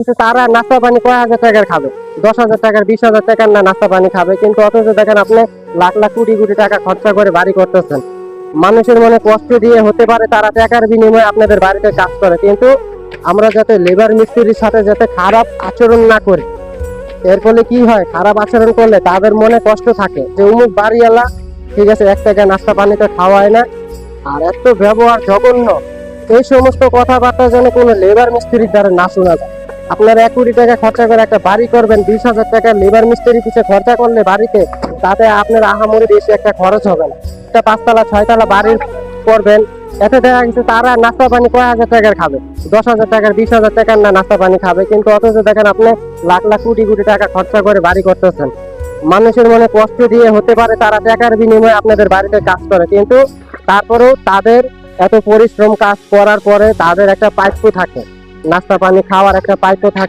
কিন্তু তারা নাস্তা পানি কয় হাজার টাকার খাবে, 10,000 টাকার, 20,000 টাকার না নাস্তা পানি খাবে, কিন্তু অথচ দেখেন আপনি লাখ লাখ কোটি কোটি টাকা খরচা করে বাড়ি করতেছেন। মানুষের মনে কষ্ট দিয়ে হতে পারে তারা টাকার বিনিময়ে আপনাদের বাড়িতে কাজ করে, কিন্তু আমরা যাতে লেবার মিস্ত্রির সাথে যাতে খারাপ আচরণ না করি। এর ফলে কি হয়, খারাপ আচরণ করলে তাদের মনে কষ্ট থাকে যে অমুক বাড়িওয়ালা ঠিক আছে 1 টাকা নাস্তা পানিতে খাওয়ায় না, আর এত ব্যবহার জঘন্য। এই সমস্ত কথাবার্তা যেন কোনো লেবার মিস্ত্রির দ্বারা না শোনা যায়। আপনারা 1 কোটি টাকা খরচা করে একটা বাড়ি করবেন, 20,000 টাকা লেবার মিস্ত্রি পিছিয়ে খরচা করলে বাড়িতে, তাতে আপনার আহামরি বেশি একটা খরচ হবে না। একটা 5 তলা 6 তলা বাড়ি করবেন, এতে দেখা গেছে তারা নাস্তা পানি কয় হাজার টাকার খাবে, 10,000 টাকার, 20,000 টাকার না নাস্তা পানি খাবে, কিন্তু অথচ দেখেন আপনি লাখ লাখ কোটি কোটি টাকা খরচা করে বাড়ি করতেছেন। মানুষের মনে কষ্ট দিয়ে হতে পারে তারা টাকার বিনিময়ে আপনাদের বাড়িতে কাজ করে, কিন্তু তারপরেও তাদের এত পরিশ্রম কাজ করার পরে তাদের একটা প্রাপ্য থাকে, নাস্তা পানি খাওয়ার একটা প্রাপ্য থাকে।